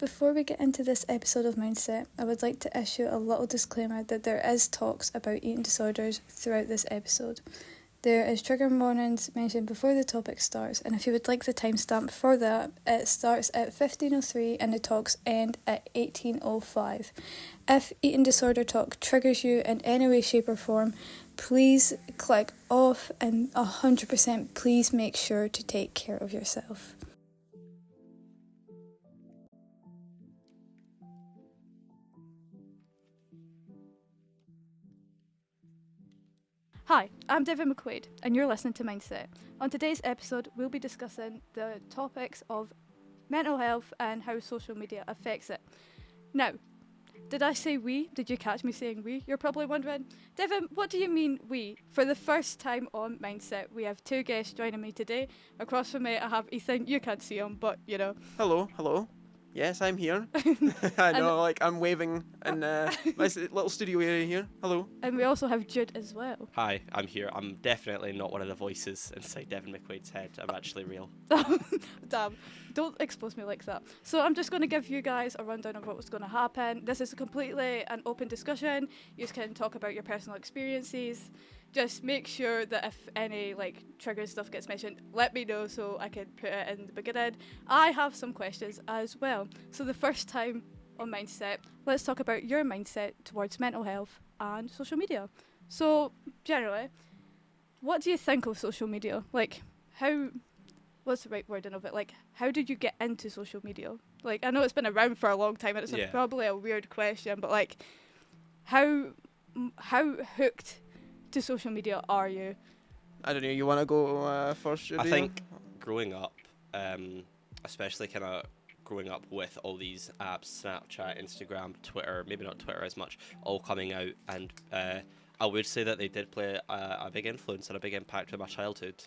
Before we get into this episode of Mindset, I would like to issue a little disclaimer that there is talks about eating disorders throughout this episode. There is trigger warnings mentioned before the topic starts, and if you would like the timestamp for that, it starts at 15:03 and the talks end at 18:05. If eating disorder talk triggers you in any way, shape or form, please click off, and 100% please make sure to take care of yourself. Hi, I'm Devin McQuaid, and you're listening to Mindset. On today's episode, we'll be discussing the topics of mental health and how social media affects it. Now, did I say we? Did you catch me saying we? You're probably wondering, Devin, what do you mean we? For the first time on Mindset, we have two guests joining me today. Across from me, I have Ethan. You can't see him, but you know. Hello. Yes, I'm here. I know, I'm waving in my little studio area here. Hello. And we also have Jude as well. Hi, I'm here. I'm definitely not one of the voices inside Devin McQuaid's head. I'm actually real. Damn, don't expose me like that. So I'm just going to give you guys a rundown of what's going to happen. This is completely an open discussion. You can talk about your personal experiences. Just make sure that if any trigger stuff gets mentioned, let me know so I can put it in the beginning. I have some questions as well. So the first time on Mindset, let's talk about your mindset towards mental health and social media. So generally, what do you think of social media? What's the right wording of it? How did you get into social media? I know it's been around for a long time and it's probably a weird question, but how hooked to social media are you? I don't know, you want to go first, Jude? I think growing up, especially kind of growing up with all these apps, Snapchat, Instagram, Twitter, maybe not Twitter as much, all coming out, and I would say that they did play a big influence and a big impact on my childhood,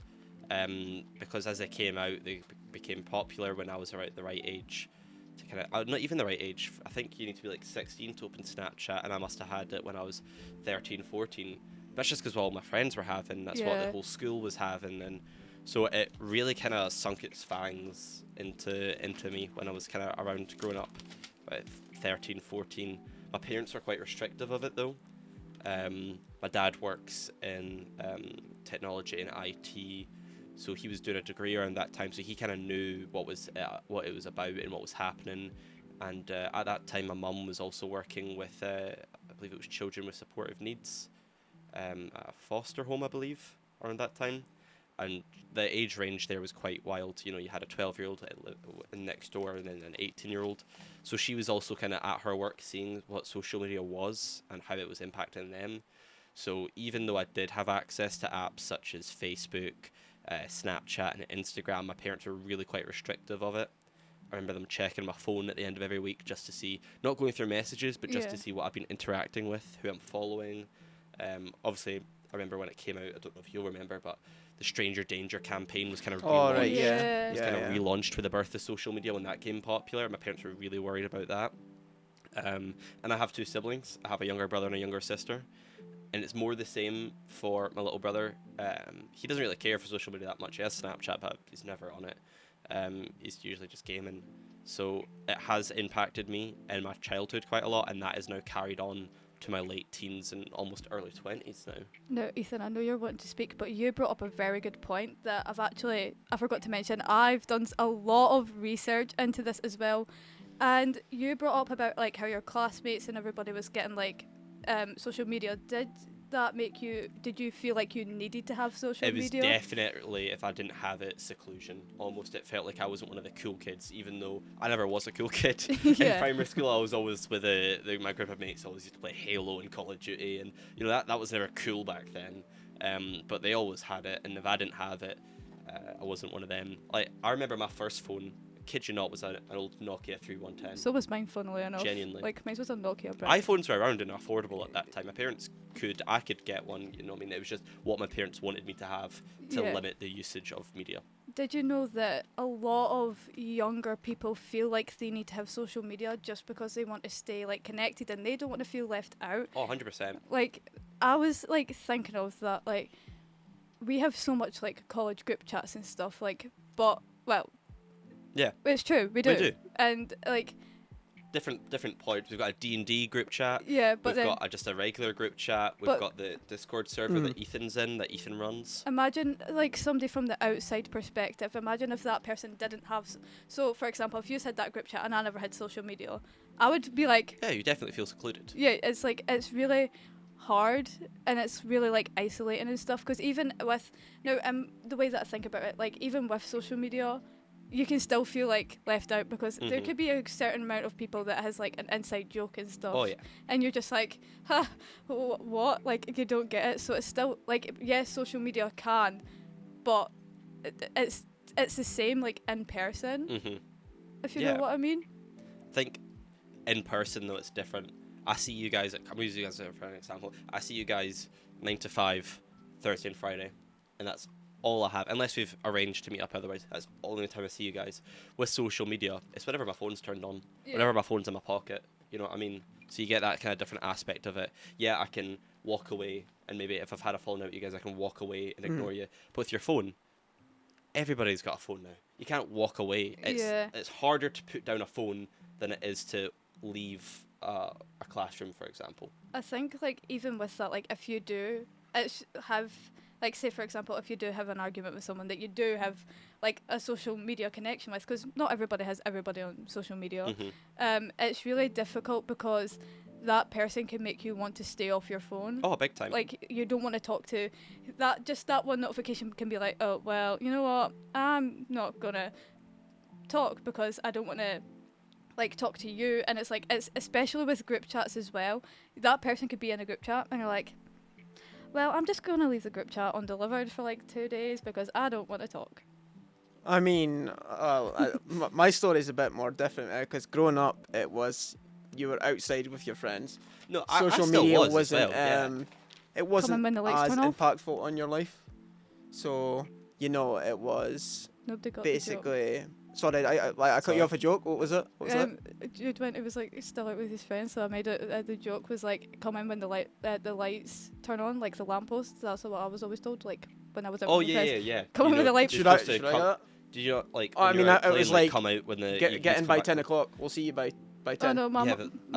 because as they came out, they became popular when I was around the right age. To kind of, not even the right age, I think you need to be 16 to open Snapchat, and I must have had it when I was 13, 14. That's just because all my friends were having, that's what the whole school was having, and so it really kind of sunk its fangs into me when I was kind of around growing up, about 13, 14. My parents were quite restrictive of it though. My dad works in technology and IT, so he was doing a degree around that time, so he kind of knew what it was about and what was happening. And at that time, my mum was also working with, I believe it was children with supportive needs. A foster home, I believe, around that time, and the age range there was quite wild. You know, you had a 12-year-old next door and then an 18-year-old. So she was also kind of at her work seeing what social media was and how it was impacting them. So even though I did have access to apps such as Facebook, Snapchat and Instagram, my parents were really quite restrictive of it. I remember them checking my phone at the end of every week just to see, not going through messages, but just to see what I've been interacting with, who I'm following. Obviously, I remember when it came out, I don't know if you'll remember, but the Stranger Danger campaign was kind of relaunched. It was kind of relaunched with the birth of social media when that became popular. My parents were really worried about that. And I have two siblings. I have a younger brother and a younger sister. And it's more the same for my little brother. He doesn't really care for social media that much. He has Snapchat, but he's never on it. He's usually just gaming. So it has impacted me in my childhood quite a lot, and that is now carried on to my late teens and almost early 20s now. No, Ethan, I know you're wanting to speak, but you brought up a very good point that I forgot to mention. I've done a lot of research into this as well, and you brought up about how your classmates and everybody was getting social media. Did you feel like you needed to have social media? It was definitely, if I didn't have it, seclusion. Almost, it felt like I wasn't one of the cool kids, even though I never was a cool kid. In primary school, I was always with my group of mates. I always used to play Halo and Call of Duty, and that was never cool back then. But they always had it, and if I didn't have it, I wasn't one of them. I remember my first phone, kid you not, was an old Nokia 3110. So was mine, funnily enough. Genuinely. Mine was a Nokia. But iPhones were around and affordable at that time. My parents I could get one, it was just what my parents wanted me to have to limit the usage of media. Did you know that a lot of younger people feel like they need to have social media just because they want to stay connected and they don't want to feel left out? Oh, 100%. I was thinking of that, we have so much college group chats and stuff, but well, yeah, it's true, we do. We do. And different points. We've got a D&D group chat. Yeah, but we've then got just a regular group chat. We've but- got the Discord server that Ethan's in, that Ethan runs. imagine like somebody from the outside perspective. Imagine if that person didn't have. So, for example, if you had that group chat and I never had social media, I would be like, Yeah, you definitely feel secluded. yeah, it's like it's really hard and it's really like isolating and stuff. Because even with now, the way that I think about it, like even with social media, you can still feel like left out because there could be a certain amount of people that has like an inside joke and stuff. Oh yeah. And you're just like, huh, what? Like you don't get it. So it's still like, yes, social media can, but it's the same like in person. If you know what I mean. I think in person though it's different. I see you guys. I'm using you guys for an example. I see you guys 9 to 5, Thursday and Friday, and that's all I have. Unless we've arranged to meet up otherwise, that's the only time I see you guys. With social media, it's whenever my phone's turned on, whenever my phone's in my pocket. You know what I mean? So you get that kind of different aspect of it. Yeah, I can walk away, and maybe if I've had a falling out with you guys, I can walk away and ignore you. But with your phone, everybody's got a phone now. You can't walk away. It's harder to put down a phone than it is to leave a classroom, for example. I think like even with that, like if you do have like say for example if you do have an argument with someone that you do have like a social media connection with, because not everybody has everybody on social media, it's really difficult because that person can make you want to stay off your phone. Oh, big time. Like you don't want to talk to that. Just that one notification can be like, oh well, you know what, I'm not gonna talk because I don't want to like talk to you. And it's like, it's especially with group chats as well, that person could be in a group chat and you're like, well, I'm just gonna leave the group chat undelivered for like 2 days because I don't want to talk. I mean, my story is a bit more different because growing up, it was you were outside with your friends. No, Social I still media was as wasn't. well, It wasn't when the lights as turn off. impactful on your life. So you know, it was Nobody got basically. Sorry, I cut you off a joke. What was it? What was it? Jude went. It was like still out with his friends, so I made it. The joke was like, come in when the lights turn on, like the lampposts. That's what I was always told. Like when I was out with my friends. yeah. Come in with the lights. Should I do that? Did you not like? Oh, I mean, it was like come out when the get in by 10 o'clock. We'll see you by 10. Oh no, my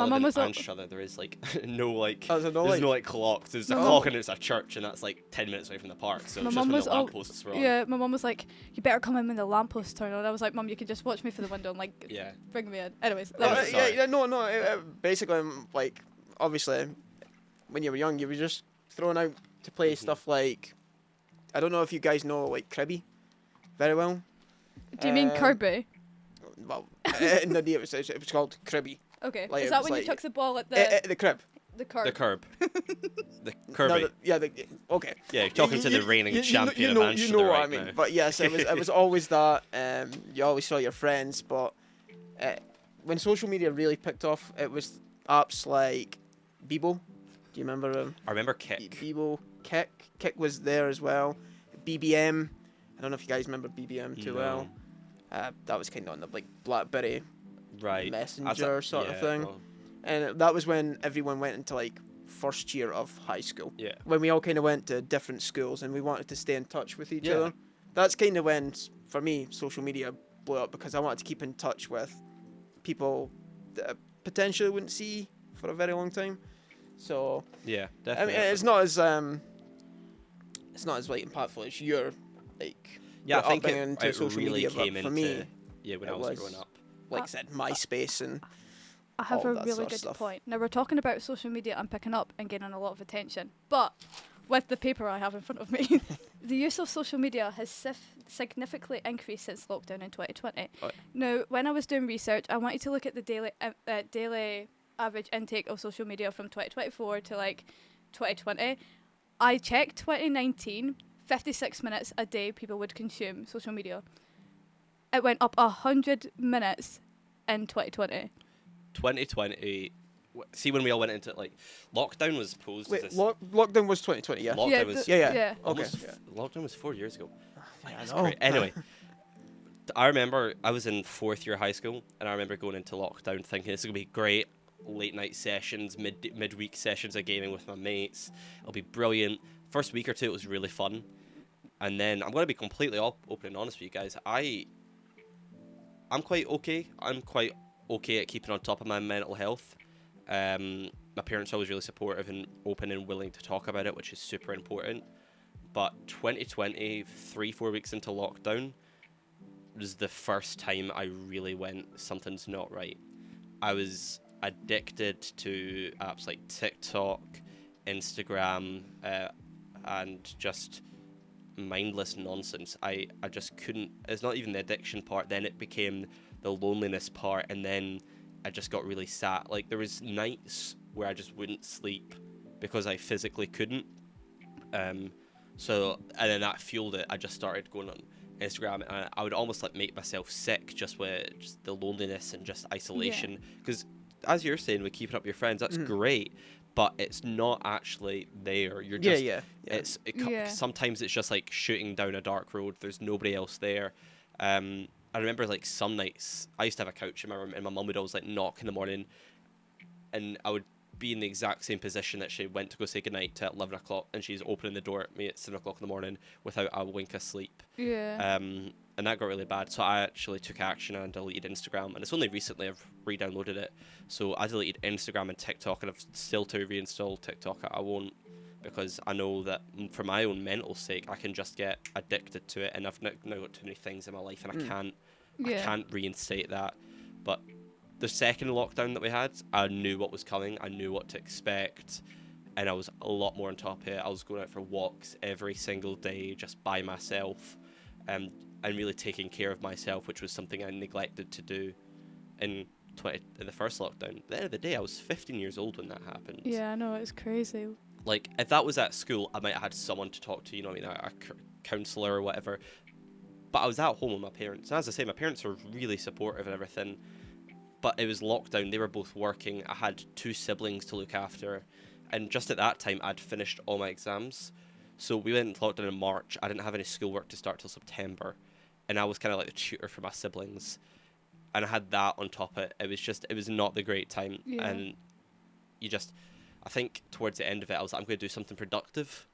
mum was up. There is like no like. Oh, there's no there's light? no like clocks. There's a My clock and it's a church, and that's like 10 minutes away from the park. So My it's just mum when was the lampposts were on. Yeah, my mum was like, you better come in when the lampposts turn on. I was like, Mum, you could just watch me through the window and like bring me in. Anyways, that was No. Basically, like obviously, when you were young, you were just thrown out to play stuff like, I don't know if you guys know like Cribby, very well. Do you mean Kirby? Well, no, it was called Cribby. Okay. Like, Is it that was when you like- chuck the ball at the crib. curb? The curb. The No, Kirby. okay. Yeah, you're talking to the reigning champion of You know Anstruther what I right mean. now. But yes, it was always that. You always saw your friends, but when social media really picked off, it was apps like Bebo. Do you remember him? I remember Kick. Bebo, Kick was there as well. BBM. I don't know if you guys remember BBM too well. That was kind of on the like BlackBerry Messenger sort of thing. Well, And that was when everyone went into like first year of high school. yeah. When we all kind of went to different schools and we wanted to stay in touch with each Yeah. other. That's kind of when, for me, social media blew up because I wanted to keep in touch with people that I potentially wouldn't see for a very long time. So Yeah, I definitely. mean, it's not as like impactful as your like yeah, I think upbringing it, to it social really media, came but into for me, when it I was was- growing up. like I said, MySpace and I have all a that really sort of good stuff. point. Now we're talking about social media and picking up and getting a lot of attention, but with the paper I have in front of me, the use of social media has significantly increased since lockdown in 2020. Oh. Now, when I was doing research, I wanted to look at the daily average intake of social media from 2024 to like 2020. I checked 2019, 56 minutes a day people would consume social media. It went up 100 minutes in 2020. 2020. See, when we all went into like lockdown was posed wait, as this. lockdown was 2020, yeah. Lockdown Yeah, was Yeah. almost. Okay. Lockdown was 4 years ago. I That's know. great. Anyway, I remember I was in 4th year high school, and I remember going into lockdown thinking this is gonna be great. Late night sessions, midweek sessions of gaming with my mates. It'll be brilliant. First week or two, it was really fun, and then I'm gonna be completely open and honest with you guys. I'm quite okay. I'm quite okay at keeping on top of my mental health. My parents are always really supportive and open and willing to talk about it, which is super important. But 2020, 3-4 weeks into lockdown, was the first time I really went, something's not right. I was addicted to apps like TikTok, Instagram, and just mindless nonsense. I just couldn't. It's not even the addiction part. Then it became the loneliness part, and then I just got really sad. Like, there was nights where I just wouldn't sleep because I physically couldn't. So, and then that fueled it. I just started going on Instagram, and I would almost like make myself sick just with just the loneliness and just isolation. Because as you're saying, with keeping up with your friends, that's great, but it's not actually there. You're just sometimes it's just like shooting down a dark road. There's nobody else there. I remember like some nights I used to have a couch in my room, and my mum would always like knock in the morning, and I would be in the exact same position that she went to go say goodnight to at 11 o'clock, and she's opening the door at me at 7 o'clock in the morning without a wink of sleep. And that got really bad, so I actually took action and deleted Instagram, and it's only recently I've re-downloaded it. So I deleted Instagram and TikTok, and I've still to reinstall TikTok. I won't, because I know that for my own mental sake I can just get addicted to it, and I've now got too many things in my life, and I can't reinstate that. But the second lockdown that we had, I knew what was coming. I knew what to expect, and I was a lot more on top of it. I was going out for walks every single day just by myself, and really taking care of myself, which was something I neglected to do in the first lockdown. At the end of the day, I was 15 years old when that happened. Yeah, I know, it's crazy. Like, if that was at school, I might have had someone to talk to, you know what I mean, a counsellor or whatever. But I was at home with my parents. And as I say, my parents were really supportive and everything. But it was lockdown. They were both working. I had 2 siblings to look after. And just at that time, I'd finished all my exams. So we went into lockdown in March. I didn't have any schoolwork to start till September. And I was kind of like the tutor for my siblings. And I had that on top of it. It was not the great time. Yeah. And I think towards the end of it, I was like, I'm going to do something productive,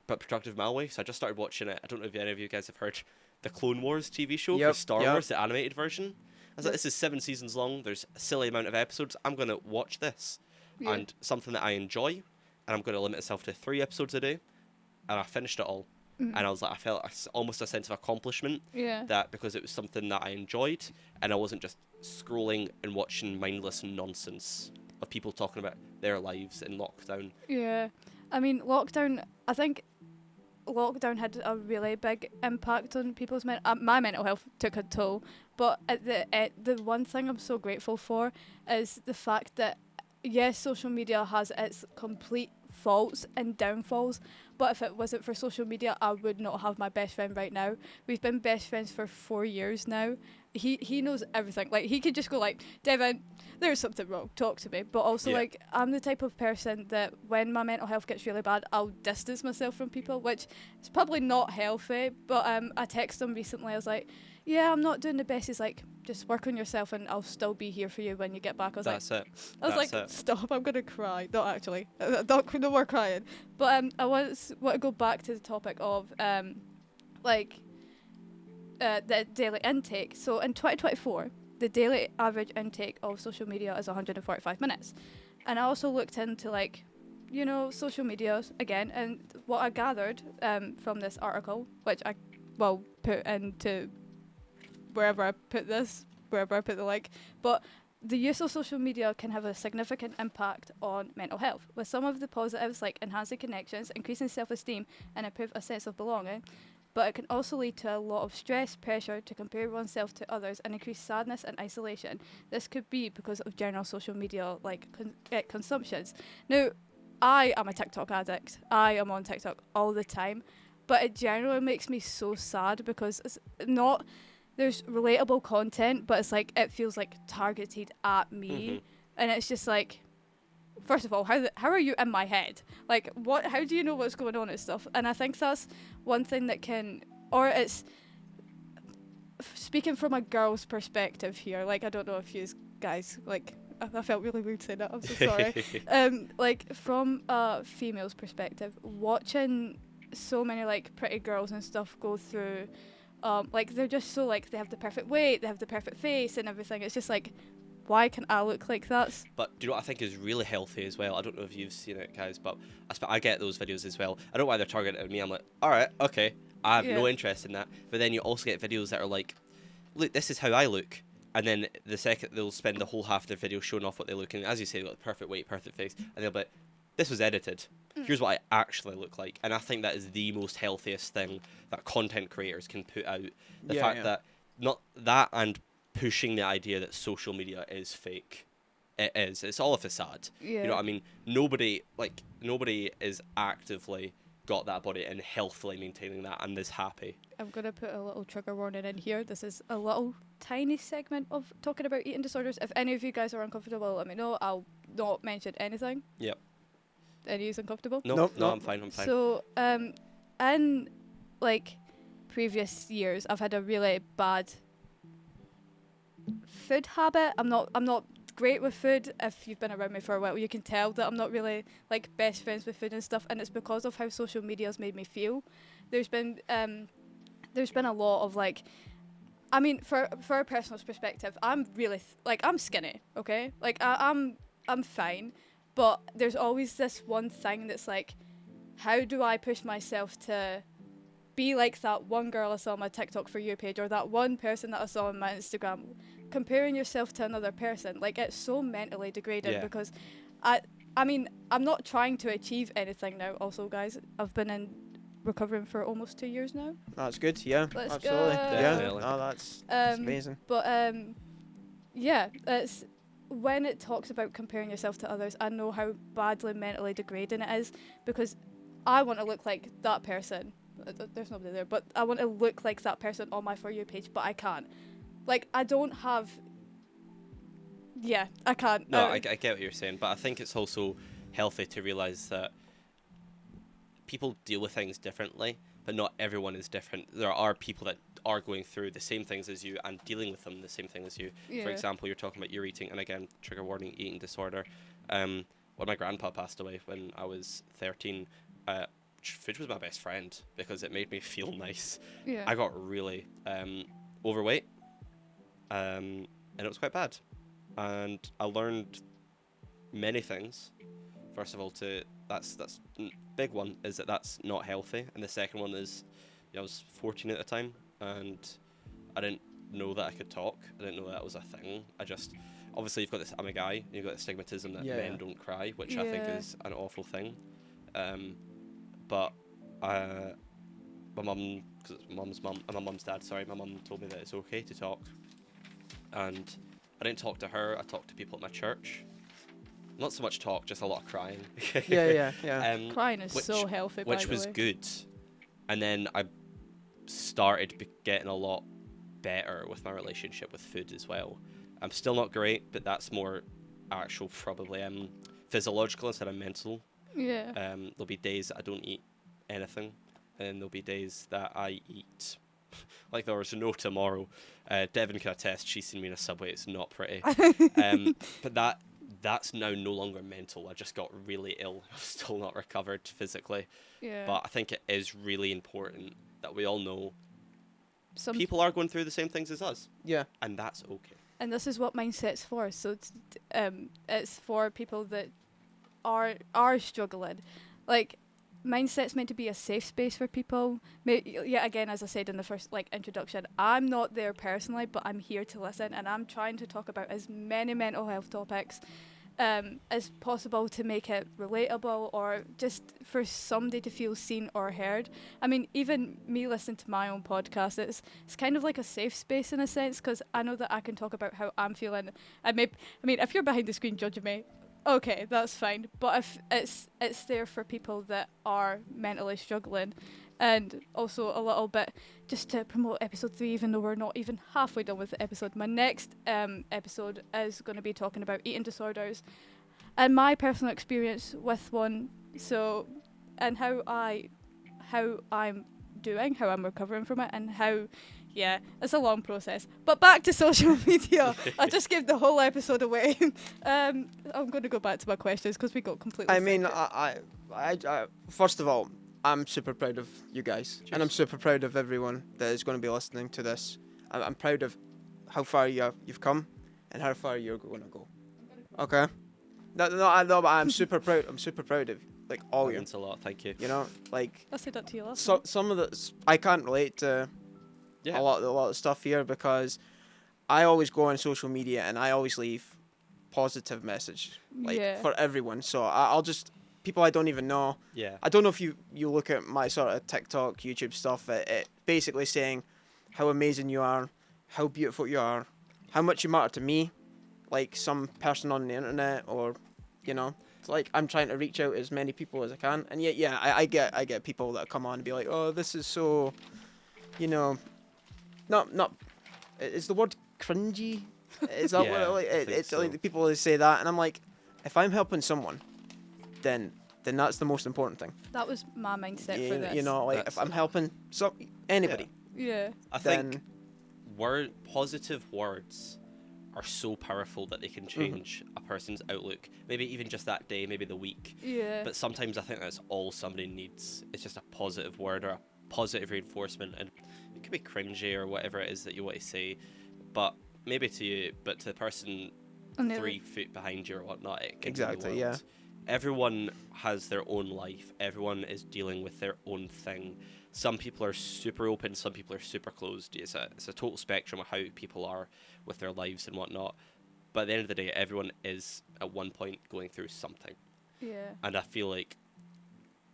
but productive my way. So I just started watching it. I don't know if any of you guys have heard the Clone Wars TV show for Star Wars, the animated version. I was like, this is 7 seasons long. There's a silly amount of episodes. I'm going to watch this. Yeah. And something that I enjoy. And I'm going to limit myself to 3 episodes a day. And I finished it all. And I was like, I felt almost a sense of accomplishment. Yeah. That because it was something that I enjoyed. And I wasn't just scrolling and watching mindless nonsense of people talking about their lives in lockdown. Yeah. I think lockdown had a really big impact on people's my mental health took a toll, but at the one thing I'm so grateful for is the fact that yes, social media has its complete faults and downfalls, but if it wasn't for social media, I would not have my best friend right now. We've been best friends for 4 years now. He knows everything. Like, he could just go like, Devin, there's something wrong, talk to me. But also, like, I'm the type of person that when my mental health gets really bad, I'll distance myself from people, which is probably not healthy. But I texted him recently. I was like, yeah, I'm not doing the best. He's like, just work on yourself and I'll still be here for you when you get back. I was like, stop, I'm going to cry. Not actually. No more crying. But I want to go back to the topic of the daily intake. So in 2024, the daily average intake of social media is 145 minutes. And I also looked into social media again, and what I gathered from this article, which I will put into wherever I put the link, but the use of social media can have a significant impact on mental health, with some of the positives like enhancing connections, increasing self-esteem, and improve a sense of belonging. But it can also lead to a lot of stress, pressure to compare oneself to others, and increase sadness and isolation. This could be because of general social media consumptions. Now, I am a TikTok addict. I am on TikTok all the time, but it generally makes me so sad because there's relatable content, but it's like it feels like targeted at me, and it's just like, first of all, how are you in my head? Like, how do you know what's going on and stuff? And I think that's one thing that it's speaking from a girl's perspective here. Like, I don't know if you guys, like, I felt really weird saying that. I'm so sorry. Like, from a female's perspective, watching so many, like, pretty girls and stuff go through, like, they're just so, like, they have the perfect weight, they have the perfect face and everything. It's just like, why can I look like that? But do you know what I think is really healthy as well? I don't know if you've seen it, guys, but I get those videos as well. I don't know why they're targeted at me. I'm like, all right, okay, I have no interest in that. But then you also get videos that are like, look, this is how I look. And then the second they'll spend the whole half of their video showing off what they look, and as you say, they've got the perfect weight, perfect face, and they'll be like, this was edited. Here's what I actually look like. And I think that is the most healthiest thing that content creators can put out. The fact that not that and pushing the idea that social media is fake. It is. It's all a facade. You know what I mean? Nobody is actively got that body and healthily maintaining that and is happy. I'm going to put a little trigger warning in here. This is a little tiny segment of talking about eating disorders. If any of you guys are uncomfortable, let me know. I'll not mention anything. Yep. Any of you uncomfortable? No, I'm fine. So, in like previous years, I've had a really bad food habit. I'm not great with food. If you've been around me for a while, you can tell that I'm not really like best friends with food and stuff, and it's because of how social media has made me feel. There's been a lot of like, I mean, for a personal perspective, I'm really I'm skinny, okay? Like I'm fine, but there's always this one thing that's like, how do I push myself to be like that one girl I saw on my TikTok For You page, or that one person that I saw on my Instagram? Comparing yourself to another person, like, it's so mentally degrading because I mean, I'm not trying to achieve anything now. Also, guys, I've been recovering for almost 2 years now. That's good. Yeah, Let's absolutely. go. Yeah, oh, that's amazing. But yeah, it's when it talks about comparing yourself to others, I know how badly mentally degrading it is, because I want to look like that person. There's nobody there, but I want to look like that person on my For You page, but I can't. Like, I don't have... Yeah, I can't. No, I get what you're saying, but I think it's also healthy to realise that people deal with things differently, but not everyone is different. There are people that are going through the same things as you and dealing with them the same thing as you. Yeah. For example, you're talking about your eating, and again, trigger warning, eating disorder. When my grandpa passed away when I was 13, food was my best friend because it made me feel nice. Yeah. I got really overweight. And it was quite bad, and I learned many things. First of all, that's big one is that's not healthy, and the second one is, I was 14 at the time, and I didn't know that I could talk. I didn't know that was a thing. I just obviously you've got this. I'm a guy. You've got the stigmatism that men don't cry, which I think is an awful thing. But my mum, because my mum's dad. Sorry, my mum told me that it's okay to talk. And I didn't talk to her, I talked to people at my church. Not so much talk, just a lot of crying. Yeah. Crying is so healthy, by which the was way. good. And then I started getting a lot better with my relationship with food as well. I'm still not great, but that's more actual probably physiological instead of mental. Yeah. There'll be days that I don't eat anything, and there'll be days that I eat like there was no tomorrow. Devin can attest, she's seen me in a Subway, it's not pretty. But that's now no longer mental. I just got really ill. I've still not recovered physically. Yeah. But I think it is really important that we all know people are going through the same things as us. Yeah. And that's okay. And this is what Mindset's for. So it's for people that are struggling. Like, Mindset's meant to be a safe space for people. Yeah, again, as I said in the first introduction, I'm not there personally, but I'm here to listen, and I'm trying to talk about as many mental health topics as possible to make it relatable, or just for somebody to feel seen or heard. I mean, even me listening to my own podcast, it's kind of like a safe space in a sense, because I know that I can talk about how I'm feeling. If you're behind the screen judging me, okay, that's fine. But if it's there for people that are mentally struggling, and also a little bit just to promote episode 3, even though we're not even halfway done with the episode. My next episode is going to be talking about eating disorders and my personal experience with one. So, and how I'm doing, how I'm recovering from it, and how. Yeah, it's a long process. But back to social media. I just gave the whole episode away. I'm going to go back to my questions because we got completely. I mean, I first of all, I'm super proud of you guys. Cheers. And I'm super proud of everyone that is going to be listening to this. I'm proud of how far you've come, and how far you're going to go. Okay. No, but I'm super proud. I'm super proud of like all That you. means a lot. Thank you. You know, like I said that to you last so night. some of the I can't relate to Yeah. a lot of stuff here because I always go on social media and I always leave positive message for everyone. So I'll just people I don't even know. Yeah. I don't know if you look at my sort of TikTok, YouTube stuff. It basically saying how amazing you are, how beautiful you are, how much you matter to me, like some person on the internet, or it's like I'm trying to reach out as many people as I can. And I get people that come on and be like, oh, this is so, not is the word cringy? Is that Yeah, what it's so. like the people always say that, and I'm like, if I'm helping someone, then that's the most important thing. That was my mindset for this. Like if I'm helping anybody, Yeah. I think positive words are so powerful that they can change a person's outlook. Maybe even just that day, maybe the week. Yeah. But sometimes I think that's all somebody needs. It's just a positive word or a positive reinforcement, and it could be cringy or whatever it is that you want to say, but maybe to you, but to the person 3 feet behind you or whatnot, it can Exactly, be the yeah. world. Everyone has their own life. Everyone is dealing with their own thing. Some people are super open. Some people are super closed. It's a total spectrum of how people are with their lives and whatnot. But at the end of the day, everyone is at one point going through something. Yeah. And I feel like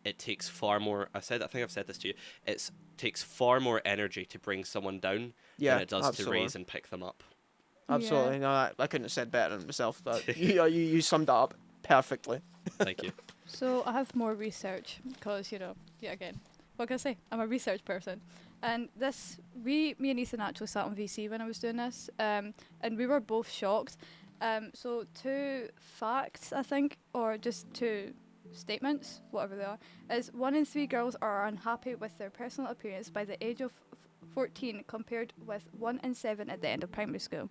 it takes far more. I think I've said this to you. It takes far more energy to bring someone down than it does to raise and pick them up. Absolutely. Yeah. No, I couldn't have said better than myself. That you summed that up perfectly. Thank you. So I have more research because, again, what can I say? I'm a research person. And me and Ethan actually sat on VC when I was doing this, and we were both shocked. So 2 facts, I think, or just 2 statements, whatever they are, is 1 in 3 girls are unhappy with their personal appearance by the age of 14 compared with 1 in 7 at the end of primary school.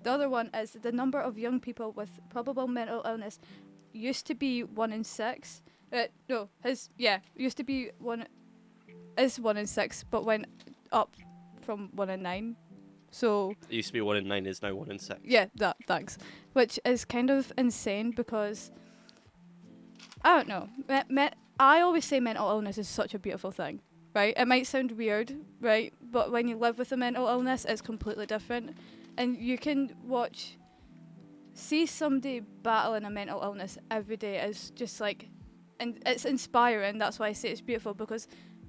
The other one is the number of young people with probable mental illness used to be 1 in 6. Used to be 1 in 6, but went up from 1 in 9. So It used to be 1 in 9, is now 1 in 6. yeah, thanks. Which is kind of insane because I don't know. I always say mental illness is such a beautiful thing, right? It might sound weird, right? But when you live with a mental illness, it's completely different. And you can see somebody battling a mental illness every day is just like, and it's inspiring. That's why I say it's beautiful, because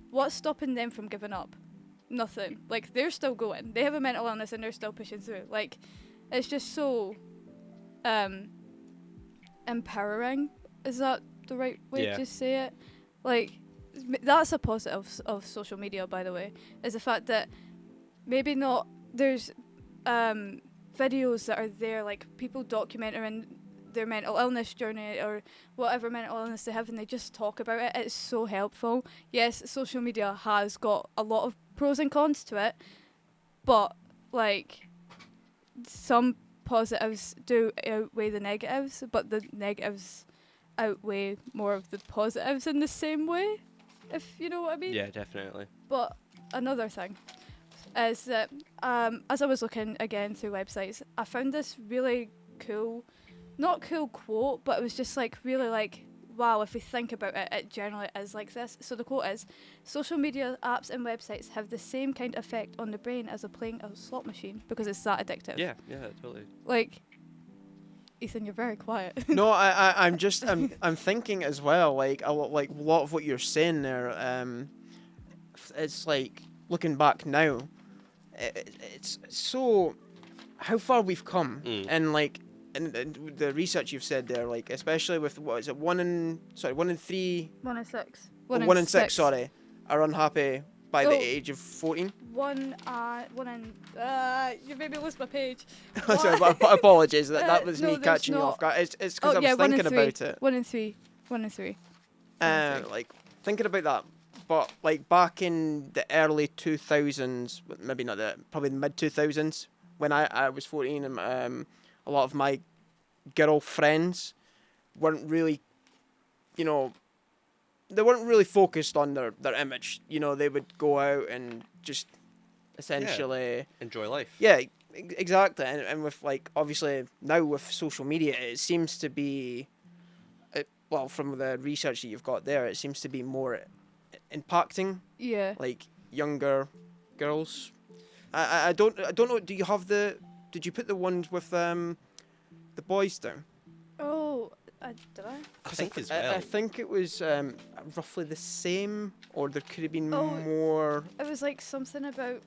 what's stopping them from giving up? Nothing. Like, they're still going. They have a mental illness and they're still pushing through. Like, it's just so empowering. Is that the right way to say it? Like, that's a positive of social media, by the way, is the fact that maybe not there's videos that are there, like people documenting their mental illness journey or whatever mental illness they have, and they just talk about it. It's so helpful. Yes, social media has got a lot of pros and cons to it, but like some positives do outweigh the negatives, but the negatives outweigh more of the positives in the same way, if you know what I mean. Yeah, definitely. But another thing is that as I was looking again through websites, I found this really not cool quote, but it was just like really like, wow, if we think about it, it generally is like this. So the quote is, social media apps and websites have the same kind of effect on the brain as playing a slot machine because it's that addictive. Yeah, totally. Like, Ethan, you're very quiet. No, I'm thinking as well, like a lot of what you're saying there, it's like looking back now, it's so how far we've come, and like and the research you've said there, like especially with what is it, 1 in 3, 1 in 6. 1 in 6, sorry, are unhappy by the age of 14. You made me lose my page. Sorry, but apologies, that was no, me catching you off guard. It's because I was 1 in thinking 3. about it. 1 in 3. 1 in 3. Like thinking about that, but like back in the early 2000s, maybe not probably the mid 2000s, when I was 14, and a lot of my girl friends weren't really, they weren't really focused on their image. They would go out and just essentially enjoy life. Yeah, Exactly, and with like obviously now with social media, it seems to be, well, from the research that you've got there, it seems to be more impacting Yeah. like younger girls. I don't know. Do you have the? Did you put the ones with the boys down? Oh, did I? I think as I well. think it was roughly the same, or there could have been Oh, more. It was like something about.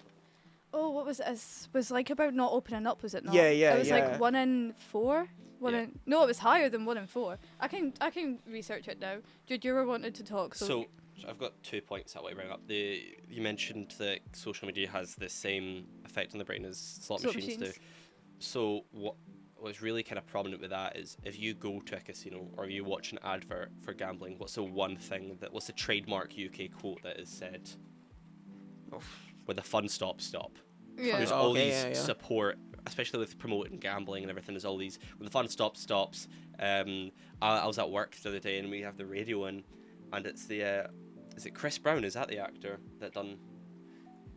Oh, what was it? It was like about not opening up, was it not? Yeah, yeah, It was yeah. like 1 in 4. Yeah. No, it was higher than 1 in 4. I can research it now. Jude, you were wanting to talk, so. So I've got 2 points that I want to bring up. You mentioned that social media has the same effect on the brain as slot machines do. So what's really kind of prominent with that is if you go to a casino or you watch an advert for gambling, what's the trademark UK quote that is said? With the fun stop. Yeah. There's all Okay, these yeah. support, especially with promoting gambling and everything. There's all these when the fun stops. I was at work the other day and we have the radio in, and it's the is it Chris Brown? Is that the actor that done?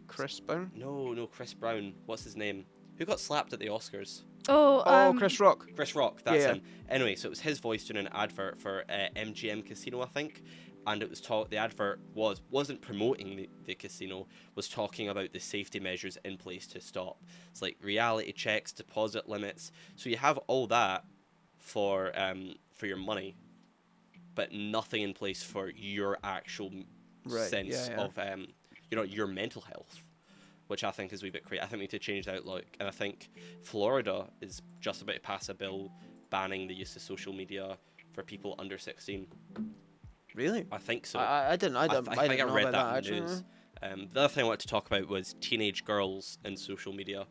Chris Brown? No, Chris Brown. What's his name? Who got slapped at the Oscars? Oh, Chris Rock. Chris Rock. That's Yeah. him. Anyway, so it was his voice doing an advert for MGM Casino, I think. And it was the advert wasn't promoting the casino, was talking about the safety measures in place to stop. It's like reality checks, deposit limits. So you have all that for your money, but nothing in place for your actual sense of your mental health, which I think is a wee bit crazy. I think we need to change the outlook, and I think Florida is just about to pass a bill banning the use of social media for people under 16. Really? I think so. I didn't. I think I didn't know read about that in the actually. news. The other thing I wanted to talk about was teenage girls and social media.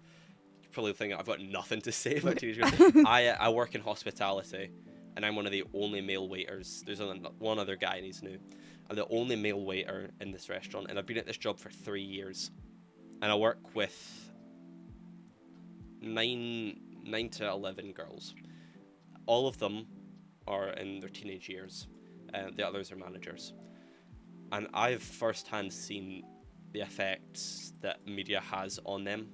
You probably think I've got nothing to say about teenage girls. I work in hospitality, and I'm one of the only male waiters. There's one other guy, and he's new. I'm the only male waiter in this restaurant, and I've been at this job for 3 years. And I work with 9 to 11 girls. All of them are in their teenage years. The others are managers. And I've firsthand seen the effects that media has on them.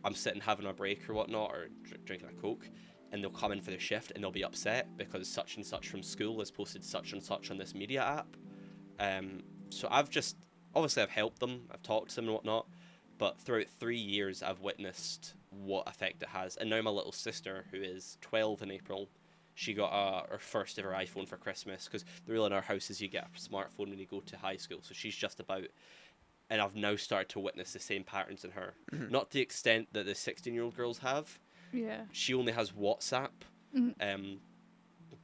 I'm sitting having a break or whatnot, or drinking a Coke, and they'll come in for their shift and they'll be upset because such and such from school has posted such and such on this media app. So I've helped them, I've talked to them and whatnot, but throughout 3 years I've witnessed what effect it has. And now my little sister, who is 12 in April, she got her first ever iPhone for Christmas, because the rule in our house is you get a smartphone when you go to high school. So she's just about, and I've now started to witness the same patterns in her. Mm-hmm. Not to the extent that the 16-year-old girls have. Yeah. She only has WhatsApp. Mm-hmm.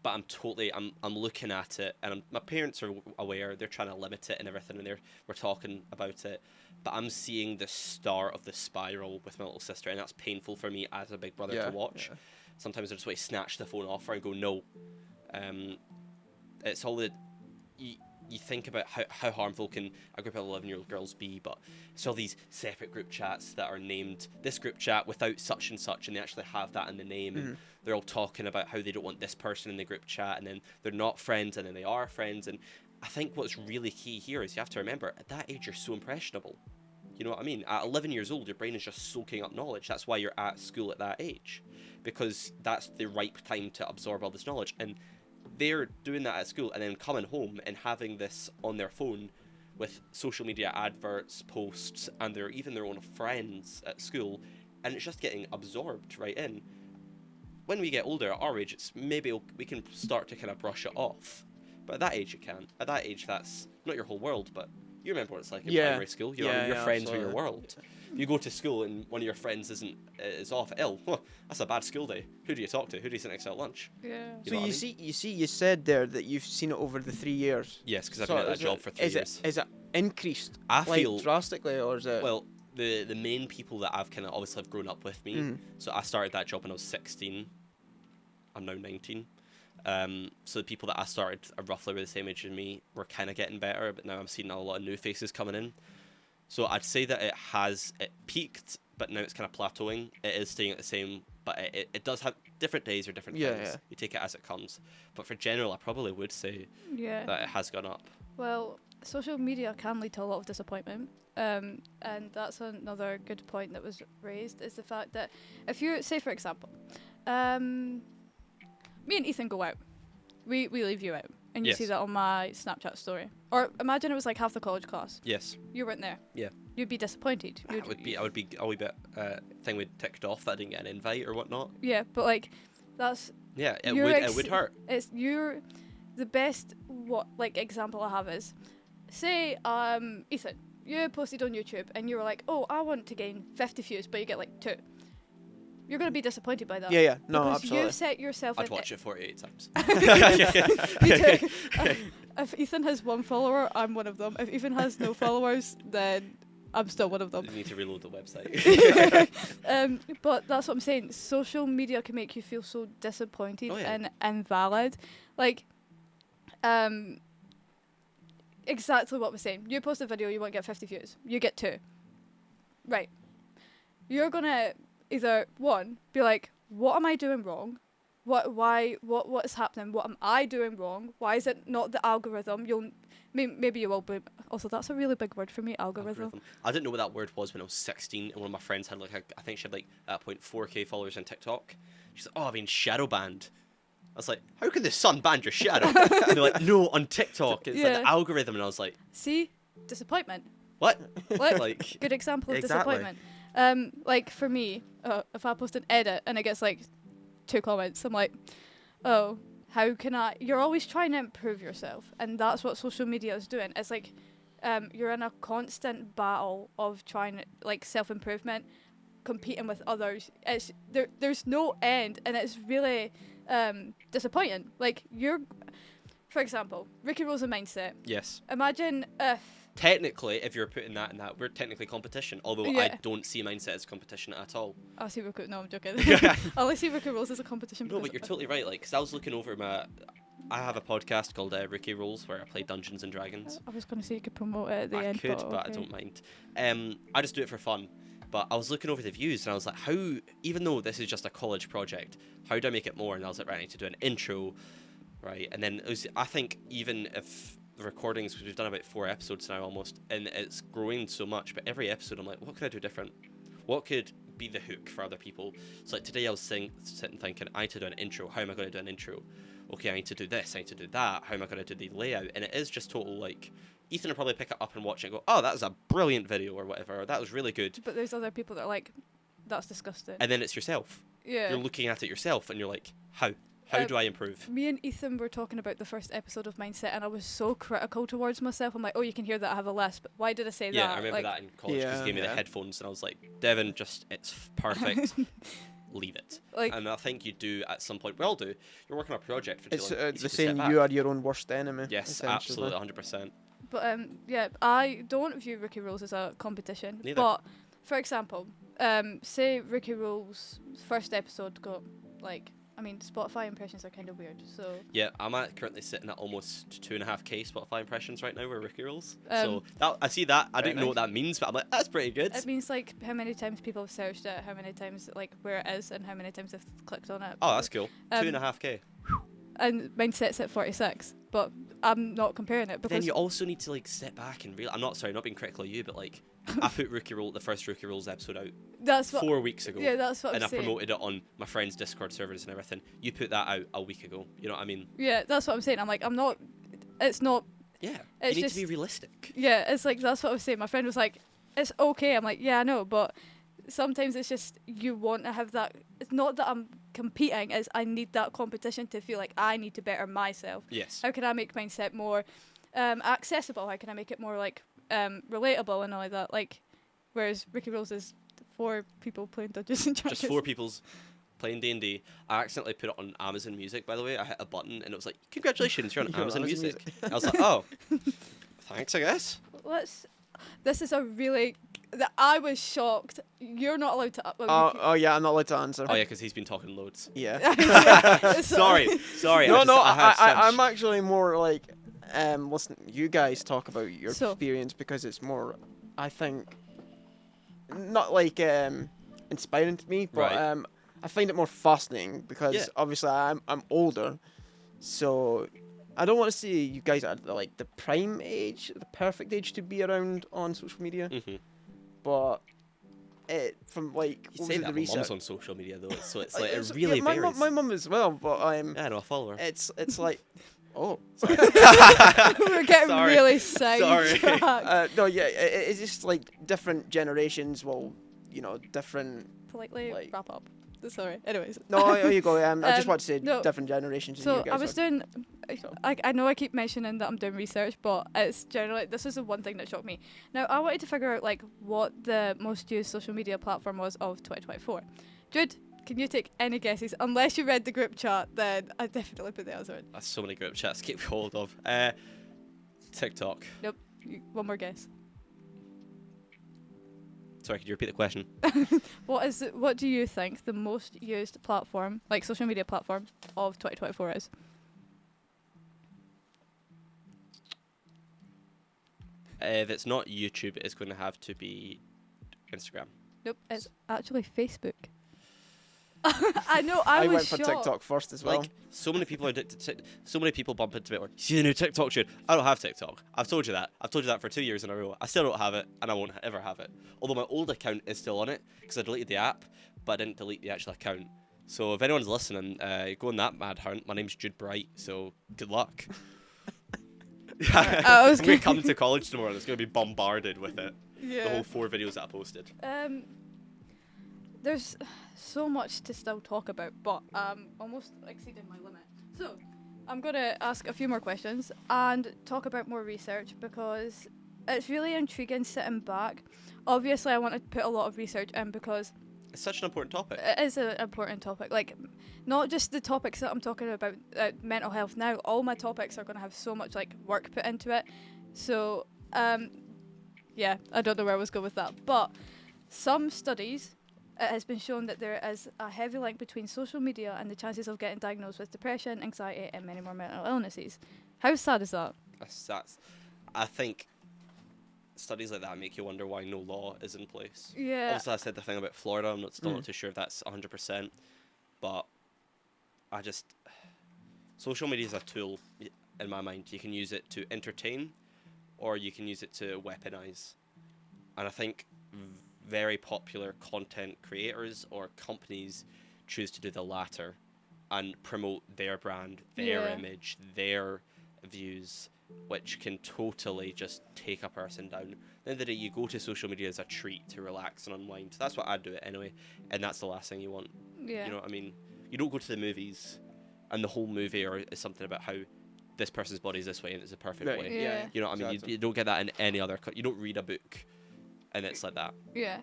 But I'm looking at it, and my parents are aware. They're trying to limit it and everything, and we're talking about it. But I'm seeing the start of the spiral with my little sister, and that's painful for me as a big brother to watch. Yeah. Sometimes I just want to snatch the phone off her and go, no. It's all that you think about how harmful can a group of 11-year-old girls be, but it's all these separate group chats that are named this group chat without such and such, and they actually have that in the name, and they're all talking about how they don't want this person in the group chat, and then they're not friends, and then they are friends. And I think what's really key here is you have to remember, at that age you're so impressionable. You know what I mean? At 11 years old, your brain is just soaking up knowledge. That's why you're at school at that age, because that's the ripe time to absorb all this knowledge. And they're doing that at school and then coming home and having this on their phone with social media adverts, posts, and even their own friends at school, and it's just getting absorbed right in. When we get older, at our age, it's maybe we can start to kind of brush it off. But at that age, you can't. At that age, that's not your whole world, but you remember what it's like in primary school. Your friends are your world. You go to school and one of your friends is off ill. Well, that's a bad school day. Who do you talk to? Who do you sit next to at lunch? Yeah. So you said there that you've seen it over the 3 years. Yes, because I've been at that job for 3 years. Is it increased? I feel drastically, or is it? Well, the main people that I've kind of obviously have grown up with me. So I started that job when I was 16. I'm now 19. So the people that I started roughly the same age as me were kind of getting better, but now I'm seeing a lot of new faces coming in. So I'd say that it peaked, but now it's kind of plateauing. It is staying at the same, but it does have different days or different things. Yeah. You take it as it comes. But for general, I probably would say that it has gone up. Well, social media can lead to a lot of disappointment. And that's another good point that was raised, is the fact that if you, say for example, me and Ethan go out, we leave you out, and you Yes. see that on my Snapchat story. Or imagine it was like half the college class. Yes. You weren't there. Yeah. You'd be disappointed. I would be a wee bit thing we'd ticked off that I didn't get an invite or whatnot. Yeah, but like, that's Yeah, it Your would hurt. it's the best example I have is, say Ethan, you posted on YouTube and you were like, oh, I want to gain 50 views, but you get like 2. You're gonna be disappointed by that. Yeah, no, because absolutely. you've set yourself. I'd watch it 48 times. Me too. If Ethan has 1 follower, I'm one of them. If Ethan has no followers, then I'm still one of them. You need to reload the website. But that's what I'm saying. Social media can make you feel so disappointed Oh, yeah. and invalid. Like, exactly what we're saying. You post a video, you won't get 50 views. You get 2. Right. You're gonna either, one, be like, what am I doing wrong? What is happening? What am I doing wrong? Why is it not the algorithm? Maybe you will be. Also, that's a really big word for me, algorithm. I didn't know what that word was when I was 16, and one of my friends had I think she had like at that point 4K followers on TikTok. She's like, oh, I've been shadow banned. I was like, how could the sun ban your shadow? And they're like, no, on TikTok, it's like the algorithm. And I was like, See? Disappointment. what? Like, good example of Exactly. disappointment. Like for me, if I post an edit and it gets like 2 comments, I'm like, oh, how can I? You're always trying to improve yourself, and that's what social media is doing. It's like you're in a constant battle of trying to, like, self-improvement, competing with others. It's there's no end, and it's really disappointing. Like, for example, Ricky Rosa mindset. Yes. Imagine if Technically, if you're putting that in that, we're technically competition. Although I Yeah. don't see mindset as competition at all. I see Ricky. No, I'm joking. I only see Ricky Rolls as a competition. No, because but you're totally right. Like, 'cause I was looking over I have a podcast called Ricky Rolls where I play Dungeons and Dragons. I was going to say you could promote it at the I end. could, but but I okay. don't mind. I just do it for fun. But I was looking over the views and I was like, how, even though this is just a college project, how do I make it more? And I was like, right, I need to do an intro, right? And then I think even if the recordings, because we've done about 4 episodes now almost, and it's growing so much, but every episode I'm like, what could I do different? What could be the hook for other people? So like today I was sitting thinking, I need to do an intro. How am I going to do an intro? Okay, I need to do this, I need to do that. How am I going to do the layout? And it is just total, like, Ethan will probably pick it up and watch it and go, oh, that was a brilliant video or whatever, or that was really good. But there's other people that are like, that's disgusting. And then it's yourself. Yeah. You're looking at it yourself and you're like, how? How do I improve? Me and Ethan were talking about the first episode of Mindset, and I was so critical towards myself. I'm like, oh, you can hear that I have a lisp. Why did I say Yeah, that? I remember Like, that in college because he gave me the Yeah. headphones and I was like, Devin, it's perfect. Leave it. Like, And I think you do at some point. We all do. You're working on a project for too It's long. You the need to step same. back. You are your own worst enemy. Yes, essentially. absolutely, 100%. but yeah, I don't view Ricky Rules as a competition. Neither. But for example, say Ricky Rules' first episode got like, I mean, Spotify impressions are kind of weird. So Yeah, I'm currently sitting at almost 2.5k Spotify impressions right now with Ricky Rolls. Um, So I see that. I very don't know what that means, but I'm like, that's pretty good. it means like how many times people have searched it, how many times like where it is, and how many times they've clicked on it. Oh, that's cool. Um, 2.5k. And mine sets at 46, but I'm not comparing it because Then you also need to like step back and realize. I'm not being critical of you, but like I put the first Rookie Rolls episode out that's what. 4 weeks ago. Yeah, that's what And I'm I saying. promoted it on my friends' Discord servers and everything. You put that out a week ago. You know what I mean? Yeah, that's what I'm saying. I'm like, I'm not. It's not. Yeah. It's you need just- to be realistic. Yeah, it's like that's what I was saying. My friend was like, "It's okay." I'm like, "Yeah, I know," but sometimes it's just you want to have that. It's not that I'm competing; it's I need that competition to feel like I need to better myself. Yes. How can I make mindset more accessible? How can I make it more like relatable and all like that? Like, whereas Ricky Rolls is 4 people playing Dungeons and Dragons. Just 4 people's playing D&D. I accidentally put it on Amazon Music, by the way. I hit a button and it was like, congratulations, you're on You're on Amazon Amazon Music. I was like, oh, thanks, I guess. This is a really. That I was shocked. You're not allowed to. Oh yeah, I'm not allowed to answer. Oh yeah, because he's been talking loads. Yeah. Sorry. I'm actually more like, listen, you guys talk about your So- experience because it's more, I think, not like inspiring to me, but Right. I find it more fascinating because Yeah. obviously I'm older, so I don't want to say you guys are like the prime age, the perfect age to be around on social media, Mm-hmm. but it from like You what say was it, that the my mum's research. on social media though, so it's Like, like it it's- really yeah, my varies. my mum as well, but Yeah, I know, I follow her. it's like oh Sorry. We're getting Sorry. really sidetracked. no yeah it's just like different generations will different Politely like- wrap up. Sorry. Anyways. no there you go I just want to say no, different generations than So you guys I was are. doing. So. I know I keep mentioning that I'm doing research, but it's generally this is the one thing that shocked me. Now I wanted to figure out like what the most used social media platform was of 2024. Jude, can you take any guesses? Unless you read the group chat, then I definitely put the answer in. That's so many group chats to keep hold of. TikTok. One more guess. Sorry, could you repeat the question? What do you think the most used platform, like social media platform of 2024 is? If it's not YouTube, it's going to have to be Instagram. Nope, it's actually Facebook. I know, I was went for shocked. TikTok first as well. Like, so many people are addicted to so many people bump into it or see the new TikTok shit. I don't have TikTok. I've told you that. I've told you that for 2 years in a row. I still don't have it, and I won't ever have it. Although my old account is still on it because I deleted the app, but I didn't delete the actual account. So if anyone's listening, go on that mad hunt. My name's Jude Bright, so good luck. I was I'm gonna gonna- come to college tomorrow and it's gonna be bombarded with it. The Yeah. whole 4 videos that I posted. There's so much to still talk about, but almost exceeded my limit. So I'm gonna ask a few more questions and talk about more research because it's really intriguing sitting back. Obviously, I want to put a lot of research in because It's such an important topic. it is an important topic. Like, not just the topics that I'm talking about, mental health now. All my topics are going to have so much like work put into it. So, yeah, I don't know where I was going with that. But some studies, it has been shown that there is a heavy link between social media and the chances of getting diagnosed with depression, anxiety, and many more mental illnesses. How sad is that? I think studies like that make you wonder why no law is in place. Yeah. Obviously, I said the thing about Florida. I'm still not too sure if that's 100%, but social media is a tool in my mind. You can use it to entertain, or you can use it to weaponize. And I think very popular content creators or companies choose to do the latter and promote their brand, their Yeah. image, their views, which can totally just take a person down. At the end of the day, you go to social media as a treat to relax and unwind. That's what I'd do it anyway, and that's the last thing you want. Yeah. You know what I mean? You don't go to the movies, and the whole movie is something about how this person's body is this way and it's a perfect Right, way. Yeah. You know what I mean? Exactly. You don't get that in any other. You don't read a book, and it's like that. Yeah.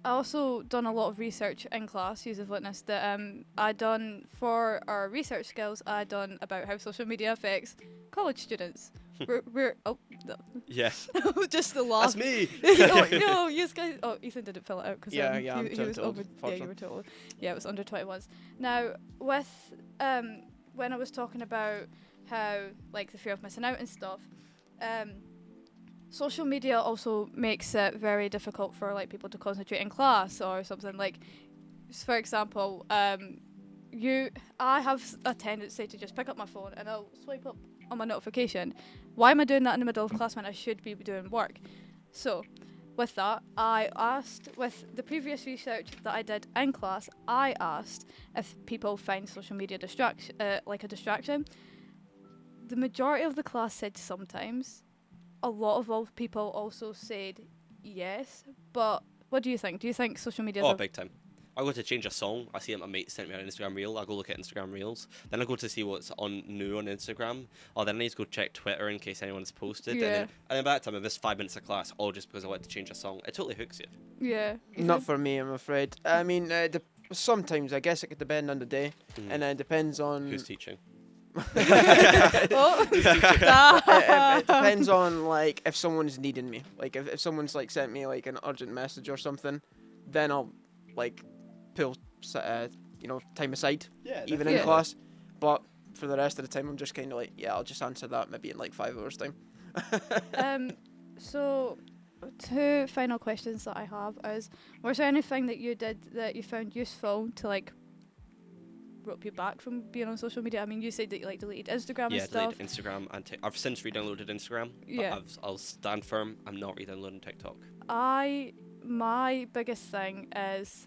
I also done a lot of research in class, you have witnessed that I done for our research skills, I done about how social media affects college students. we're Yeah, just the laugh. that's me. Oh, no, you guys. Oh, Ethan didn't fill it out because Yeah, he I'm was too old over. for Yeah, it. you were too old. Yeah, it was under 21s. Now, with when I was talking about how like the fear of missing out and stuff, social media also makes it very difficult for like people to concentrate in class or something. Like, for example, I have a tendency to just pick up my phone and I'll swipe up on my notification. Why am I doing that in the middle of class when I should be doing work? So, with that, I asked, with the previous research that I did in class, I asked if people find social media like a distraction. The majority of the class said sometimes. A lot of people also said yes. But what do you think? Do you think social media is Oh, big time. I go to change a song. I see that my mate sent me an Instagram reel. I go look at Instagram reels. Then I go to see what's new on Instagram. Or then I need to go check Twitter in case anyone's posted. Yeah. And then by that time, I missed 5 minutes of class, all just because I wanted to change a song. It totally hooks you. Yeah. Not for me, I'm afraid. I mean, sometimes I guess it could depend on the day, Mhm. and it depends on. Who's teaching? Oh. It depends on like if someone's needing me. Like if someone's like sent me like an urgent message or something, then I'll like pull time aside Yeah. even Yeah. in class. But for the rest of the time, I'm just kind of like, yeah, I'll just answer that maybe in like 5 hours time. So, 2 final questions that I have is: was there anything that you did that you found useful to like broke you back from being on social media? I mean, you said that you like deleted Instagram Yeah, and stuff. deleted Instagram and I've since re-downloaded Instagram. Yeah. But I'll stand firm. I'm not re-downloading TikTok. My biggest thing is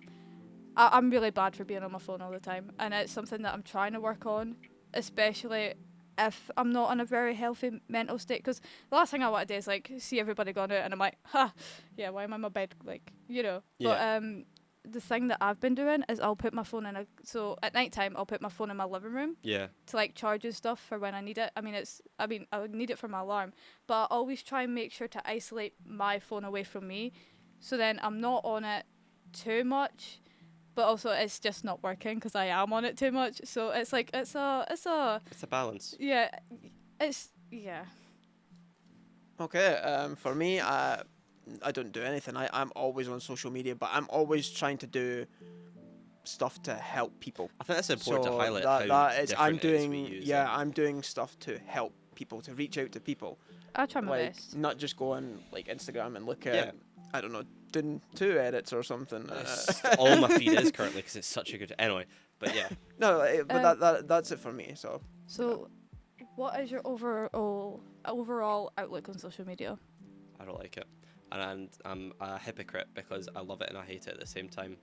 I'm really bad for being on my phone all the time, and it's something that I'm trying to work on, especially if I'm not in a very healthy mental state. Because the last thing I want to do is like see everybody going out, and I'm like, ha, yeah, why am I in my bed? Like, you know. Yeah. But the thing that I've been doing is I'll put my phone so at night time I'll put my phone in my living room Yeah. to like charge and stuff for when I need it. I mean I would need it for my alarm, but I always try and make sure to isolate my phone away from me, so then I'm not on it too much, but also it's just not working because I am on it too much. So it's like it's a It's a balance. yeah, yeah. Okay, for me, I don't do anything. I'm always on social media, but I'm always trying to do stuff to help people. I think that's important to highlight that, how that is, different I'm it is doing, we use yeah, it. I'm doing stuff to help people, to reach out to people. I try my Like, best. not just go on like Instagram and look at, Yeah. I don't know, doing 2 edits or something. All my feed is currently because it's such a good. Anyway, but yeah. No, but that's it for me. So So, what is your overall outlook on social media? I don't like it, and I'm a hypocrite because I love it and I hate it at the same time.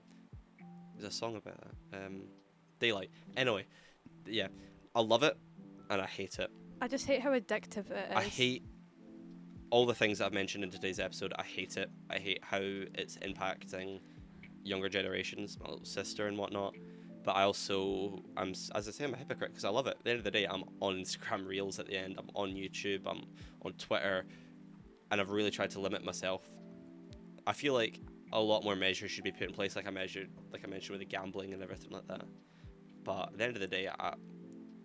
There's a song about that. Daylight. Anyway, yeah, I love it and I hate it. I just hate how addictive it is. I hate all the things that I've mentioned in today's episode. I hate it. I hate how it's impacting younger generations, my little sister and whatnot. But I also, as I say, I'm a hypocrite because I love it. At the end of the day, I'm on Instagram Reels at the end. I'm on YouTube. I'm on Twitter. And I've really tried to limit myself. I feel like a lot more measures should be put in place, like I mentioned with the gambling and everything like that. But at the end of the day,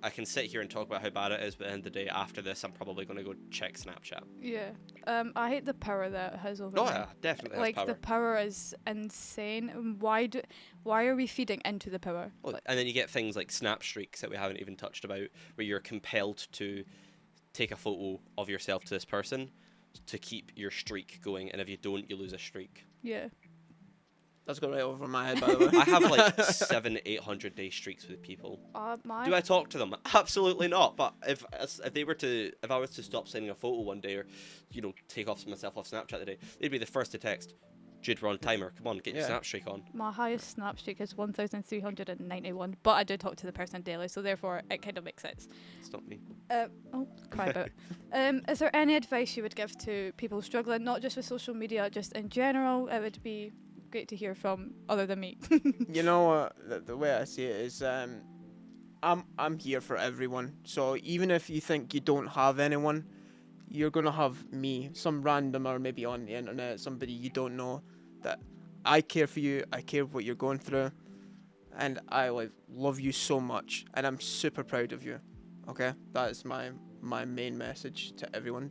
I can sit here and talk about how bad it is, but at the end of the day, after this, I'm probably going to go check Snapchat. Yeah. I hate the power that it has over Oh me. yeah, definitely Like has power. the power is insane. And why are we feeding into the power? Well, Like, and then you get things like snap streaks that we haven't even touched about, where you're compelled to take a photo of yourself to this person to keep your streak going, and if you don't, you lose a streak. yeah. that's going right over my head, by the way. I have like 700-800 day streaks with people. Do I talk to them? Absolutely not. But if I was to stop sending a photo one day, or take myself off Snapchat today, they'd be the first to text, Jude, we're on timer. Come on, get your Yeah. snap streak on. My highest snap streak is 1,391, but I do talk to the person daily, so therefore it kind of makes sense. It's not me. Cry about. Is there any advice you would give to people struggling, not just with social media, just in general? It would be great to hear from other than me. You know what? The way I see it is, I'm here for everyone. So even if you think you don't have anyone, you're gonna have me, some randomer maybe on the internet, somebody you don't know. That I care for you. I care what you're going through, and I love you so much, and I'm super proud of you. Okay, that is my main message to everyone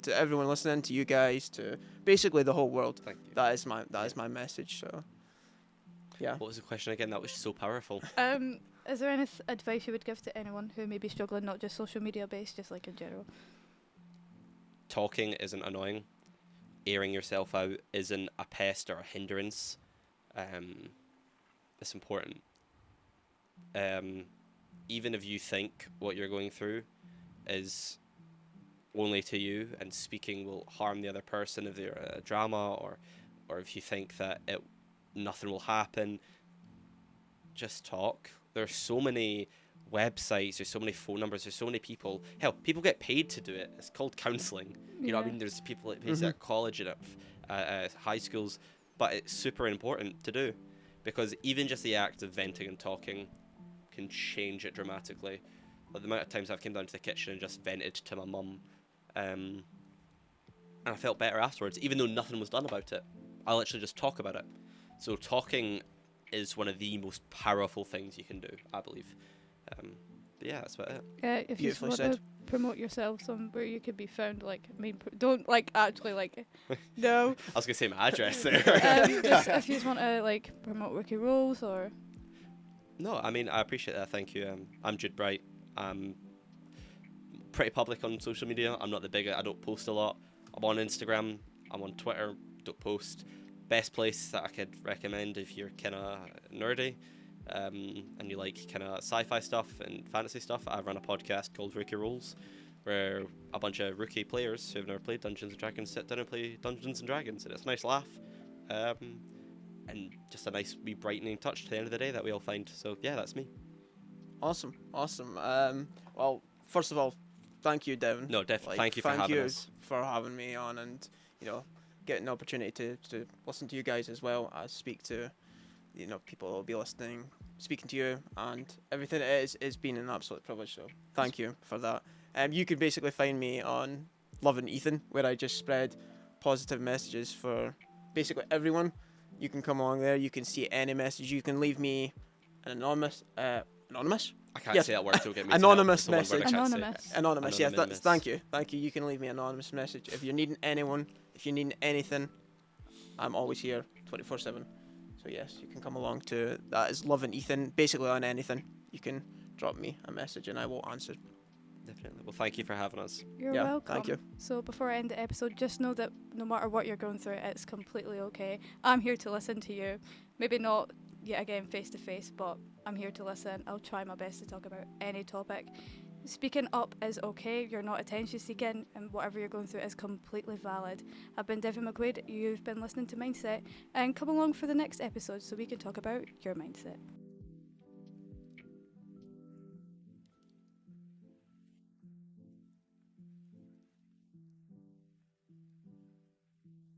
listening, to you guys, to basically the whole world. Thank you. That is my message. So, yeah. What was the question again? That was so powerful. Is there any advice you would give to anyone who may be struggling, not just social media based, just like in general? Talking isn't annoying. Airing yourself out isn't a pest or a hindrance. It's important. Even if you think what you're going through is only to you and speaking will harm the other person, if they're a drama, or if you think that nothing will happen, just talk. There's so many websites, there's so many phone numbers, there's so many people. Hell, people get paid to do it. It's called counselling. You know what I mean? There's people that pay at college and at high schools, but it's super important to do, because even just the act of venting and talking can change it dramatically. Like the amount of times I've came down to the kitchen and just vented to my mum, and I felt better afterwards, even though nothing was done about it. I literally just talk about it. So talking is one of the most powerful things you can do, I believe. But yeah, that's about it. If you Beautifully want said. to promote yourself somewhere you could be found, don't actually no. I was gonna say my address there. Just if you just want to promote rookie roles or. No, I mean, I appreciate that. Thank you. I'm Jude Bright. I'm pretty public on social media. I'm not the big. I don't post a lot. I'm on Instagram. I'm on Twitter. Don't post. Best place that I could recommend if you're kind of nerdy. and you like kind of sci-fi stuff and fantasy stuff, I run a podcast called Rookie Rolls, where a bunch of rookie players who have never played Dungeons and Dragons sit down and play Dungeons and Dragons, and it's a nice laugh, and just a nice wee brightening touch to the end of the day that we all find. So yeah, that's me. Awesome. Well, first of all, thank you, Devin. No, thank you for having us. for having me on, and getting the opportunity to listen to you guys as well as speak to people who will be listening, speaking to you, and everything it is been an absolute privilege. So thank you for that. You can basically find me on Loving Ethan, where I just spread positive messages for basically everyone. You can come along there. You can see any message. You can leave me an anonymous. I can't Yes. say that word, so get me Anonymous to help. It's the one word I message. can't say. Anonymous. Anonymous. Yes. Anonymous. Thank you. You can leave me an anonymous message if you're needing anyone. If you're needing anything, I'm always here, 24/7. So yes, you can come along to that. Is Loving Ethan. Basically on anything, you can drop me a message and I will answer. Definitely. Well, thank you for having us. You're Yeah, welcome. thank you. So before I end the episode, just know that no matter what you're going through, it's completely okay. I'm here to listen to you. Maybe not yet again face to face, but I'm here to listen. I'll try my best to talk about any topic. Speaking up is okay. You're not attention seeking, and whatever you're going through is completely valid. I've been Devin McQuaid. You've been listening to Mindset, and come along for the next episode so we can talk about your mindset.